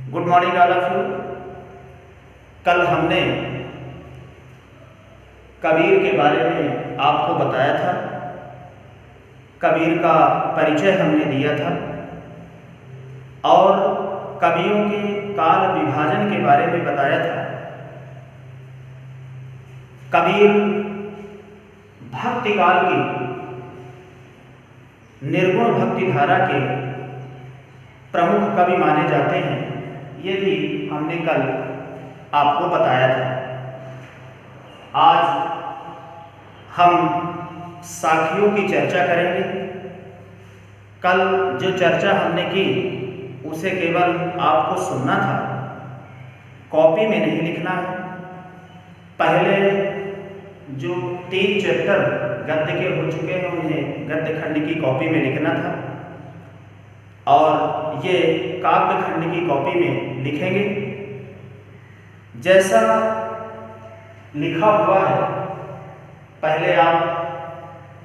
Good morning all of you. कल हमने कबीर के बारे में आपको बताया था। कबीर का परिचय हमने दिया था और कवियों के काल विभाजन के बारे में बताया था। कबीर भक्ति काल की निर्गुण भक्ति धारा के प्रमुख कवि माने जाते हैं। ये भी हमने कल आपको बताया था। आज हम साखियों की चर्चा करेंगे। कल जो चर्चा हमने की उसे केवल आपको सुनना था, कॉपी में नहीं लिखना है। पहले जो 3 चैप्टर गद्य के हो चुके हैं उन्हें गद्य खंड की कॉपी में लिखना था और ये काव्य खंड की कॉपी में लिखेंगे। जैसा लिखा हुआ है पहले आप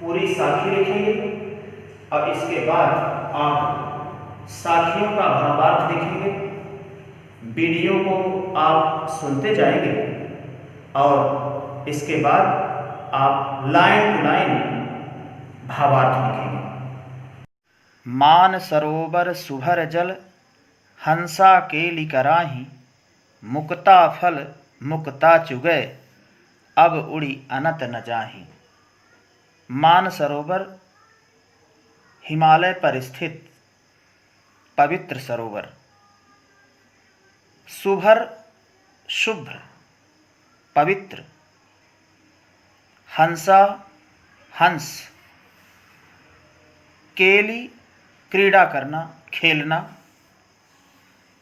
पूरी साखी लिखेंगे और इसके बाद आप साखियों का भावार्थ लिखेंगे। वीडियो को आप सुनते जाएंगे और इसके बाद आप लाइन टू लाइन भावार्थ लिखेंगे। मान सरोवर सुभर जल हंसा केली कराही, मुक्ता फल मुक्ता चुगै अब उड़ी अनत न जाही। मान सरोवर हिमालय पर स्थित पवित्र सरोवर। सुभर शुभ्र पवित्र। हंसा हंस। केली क्रीड़ा करना खेलना।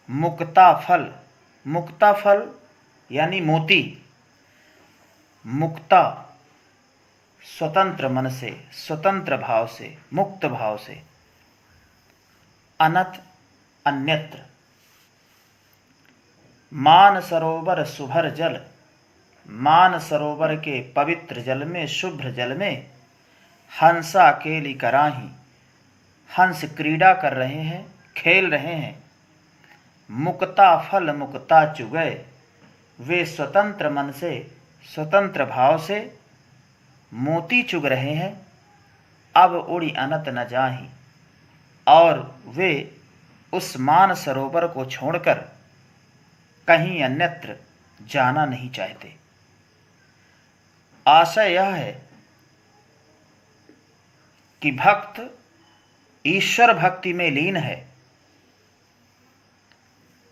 मुक्ता फल। मुक्ता फल यानी मोती। मुक्ता स्वतंत्र मन से, स्वतंत्र भाव से, मुक्त भाव से। अनत अन्यत्र। मान सरोवर सुभर जल। मान सरोवर के पवित्र जल में, शुभ्र जल में हंसा केली कराही, हंस क्रीड़ा कर रहे हैं, खेल रहे हैं। मुक्ता फल मुक्ता चुगै। वे स्वतंत्र मन से, स्वतंत्र भाव से मोती चुग रहे हैं। अब उड़ी अनत न जाही। और वे उस मान सरोवर को छोड़कर कहीं अन्यत्र जाना नहीं चाहते। आशय यह है कि भक्त ईश्वर भक्ति में लीन है।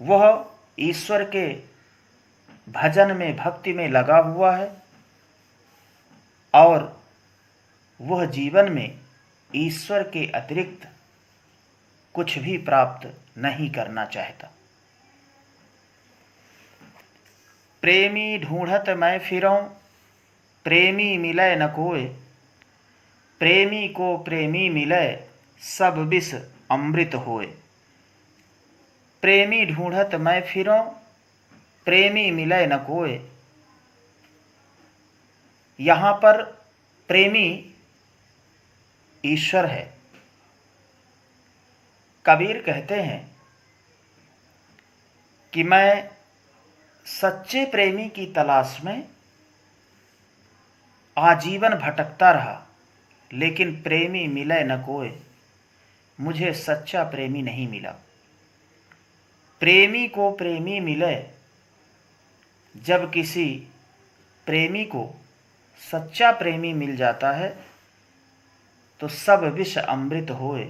वह ईश्वर के भजन में, भक्ति में लगा हुआ है और वह जीवन में ईश्वर के अतिरिक्त कुछ भी प्राप्त नहीं करना चाहता। प्रेमी ढूंढत मैं फिरौं, प्रेमी मिलै न कोय। प्रेमी को प्रेमी मिलै, सब विष अमृत होय। प्रेमी ढूंढत मैं फिरौं, प्रेमी मिलै न कोय। यहाँ पर प्रेमी ईश्वर है। कबीर कहते हैं कि मैं सच्चे प्रेमी की तलाश में आजीवन भटकता रहा, लेकिन प्रेमी मिले न कोय। मुझे सच्चा प्रेमी नहीं मिला। प्रेमी को प्रेमी मिले। जब किसी प्रेमी को सच्चा प्रेमी मिल जाता है तो सब विष अमृत होए।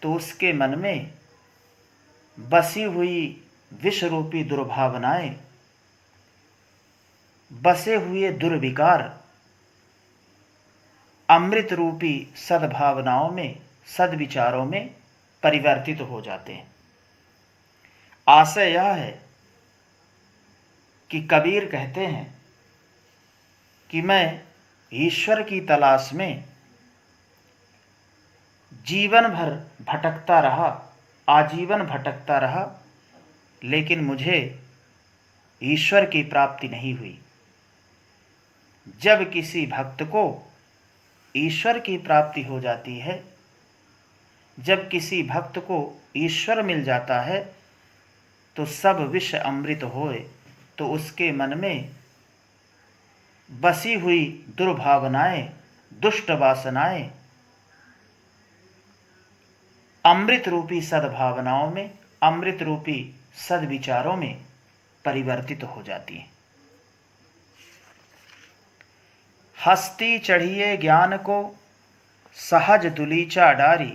तो उसके मन में बसी हुई विष रूपी दुर्भावनाएं, बसे हुए दुर्विकार अमृत रूपी सद्भावनाओं में, सद्विचारों में परिवर्तित हो जाते हैं। आशय यह है कि कबीर कहते हैं कि मैं ईश्वर की तलाश में जीवन भर भटकता रहा, आजीवन भटकता रहा, लेकिन मुझे ईश्वर की प्राप्ति नहीं हुई। जब किसी भक्त को ईश्वर की प्राप्ति हो जाती है, जब किसी भक्त को ईश्वर मिल जाता है, तो सब विष अमृत होए, तो उसके मन में बसी हुई दुर्भावनाएं, दुष्ट वासनाएं अमृत रूपी सद्भावनाओं में, अमृत रूपी सद्विचारों में परिवर्तित हो जाती हैं। हस्ती चढ़िए ज्ञान को, सहज दुलीचा डारी,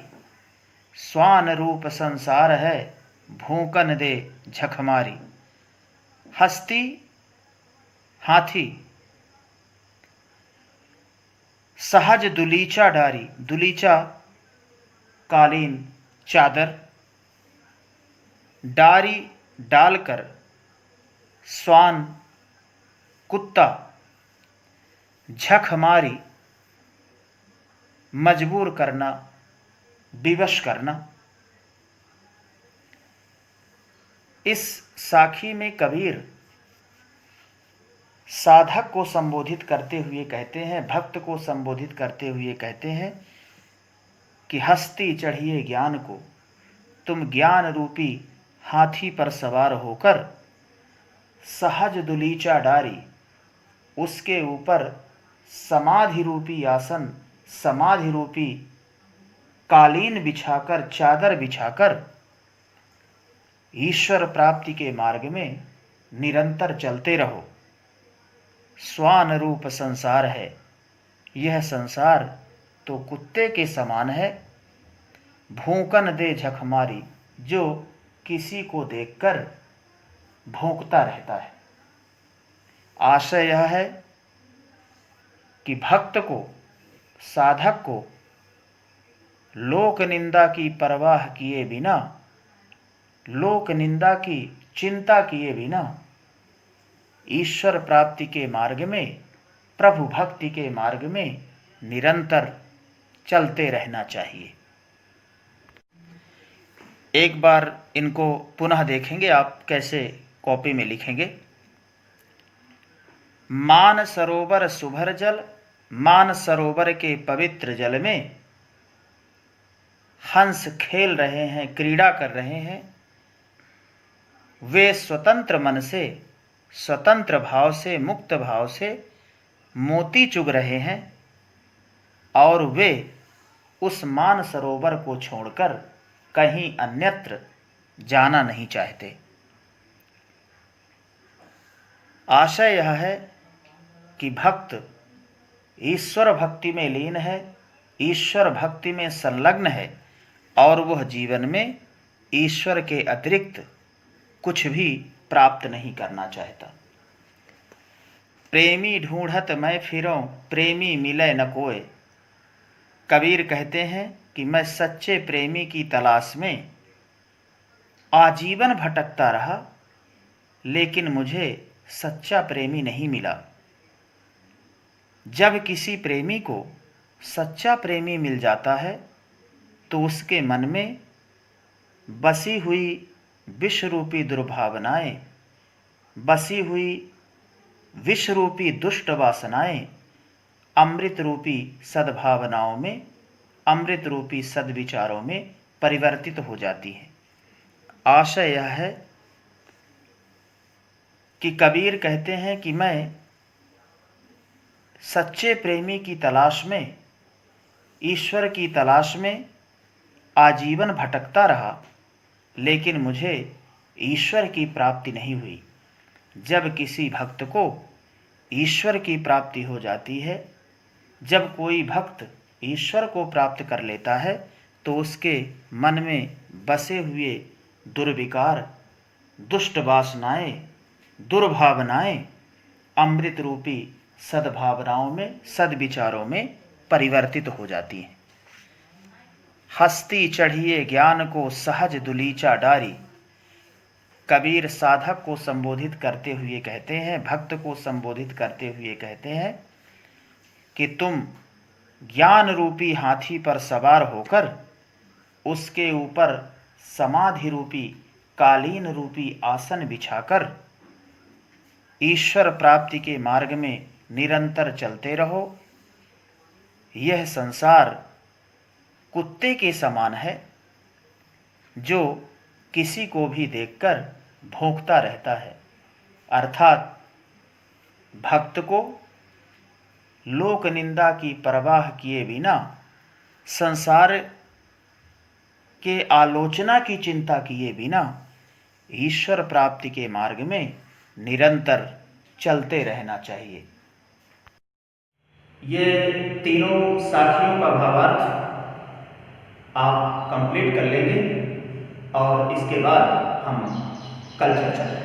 स्वान रूप संसार है, भूकन दे झखमारी। हस्ती हाथी, सहज दुलीचा डारी, दुलीचा कालीन चादर, डारी डालकर, स्वान कुत्ता, झखमारी मजबूर करना, विवश करना। इस साखी में कबीर साधक को संबोधित करते हुए कहते हैं, भक्त को संबोधित करते हुए कहते हैं कि हस्ती चढ़िए ज्ञान को, तुम ज्ञान रूपी हाथी पर सवार होकर सहज दुलीचा डारी, उसके ऊपर समाधि रूपी आसन, समाधि रूपी कालीन बिछाकर, चादर बिछाकर ईश्वर प्राप्ति के मार्ग में निरंतर चलते रहो। स्वान रूप संसार है, यह संसार तो कुत्ते के समान है। भूकन दे झखमारी, जो किसी को देखकर भौंकता रहता है। आशय यह है कि भक्त को, साधक को लोक निंदा की परवाह किए बिना, लोक निंदा की चिंता किए बिना ईश्वर प्राप्ति के मार्ग में, प्रभु भक्ति के मार्ग में निरंतर चलते रहना चाहिए। एक बार इनको पुनः देखेंगे, आप कैसे कॉपी में लिखेंगे। मान सरोवर सुभर जल, मान सरोवर के पवित्र जल में हंस खेल रहे हैं, क्रीड़ा कर रहे हैं। वे स्वतंत्र मन से, स्वतंत्र भाव से, मुक्त भाव से मोती चुग रहे हैं और वे उस मान सरोवर को छोड़कर कहीं अन्यत्र जाना नहीं चाहते। आशय यह है कि भक्त ईश्वर भक्ति में लीन है, ईश्वर भक्ति में संलग्न है और वह जीवन में ईश्वर के अतिरिक्त कुछ भी प्राप्त नहीं करना चाहता। प्रेमी ढूंढत मैं फिरों, प्रेमी मिले न कोय। कबीर कहते हैं कि मैं सच्चे प्रेमी की तलाश में आजीवन भटकता रहा, लेकिन मुझे सच्चा प्रेमी नहीं मिला। जब किसी प्रेमी को सच्चा प्रेमी मिल जाता है तो उसके मन में बसी हुई विषरूपी दुर्भावनाएं, बसी हुई विषरूपी दुष्ट वासनाएं अमृत रूपी सद्भावनाओं में, अमृत रूपी सद्विचारों में परिवर्तित हो जाती हैं। आशय यह है कि कबीर कहते हैं कि मैं सच्चे प्रेमी की तलाश में, ईश्वर की तलाश में आजीवन भटकता रहा, लेकिन मुझे ईश्वर की प्राप्ति नहीं हुई। जब किसी भक्त को ईश्वर की प्राप्ति हो जाती है, जब कोई भक्त ईश्वर को प्राप्त कर लेता है, तो उसके मन में बसे हुए दुर्विकार, दुष्ट वासनाएं, दुर्भावनाएं अमृत रूपी सद्भावनाओं में, सद्विचारों में परिवर्तित हो जाती हैं। हस्ती चढ़िए ज्ञान को, सहज दुलीचा डारी। कबीर साधक को संबोधित करते हुए कहते हैं, भक्त को संबोधित करते हुए कहते हैं कि तुम ज्ञान रूपी हाथी पर सवार होकर उसके ऊपर समाधि रूपी, कालीन रूपी आसन बिछाकर ईश्वर प्राप्ति के मार्ग में निरंतर चलते रहो। यह संसार कुत्ते के समान है, जो किसी को भी देखकर भोंकता रहता है। अर्थात भक्त को लोक निंदा की परवाह किए बिना, संसार के आलोचना की चिंता किए बिना ईश्वर प्राप्ति के मार्ग में निरंतर चलते रहना चाहिए। ये तीनों साखियों का भावार्थ आप कंप्लीट कर लेंगे और इसके बाद हम कल चर्चा करेंगे।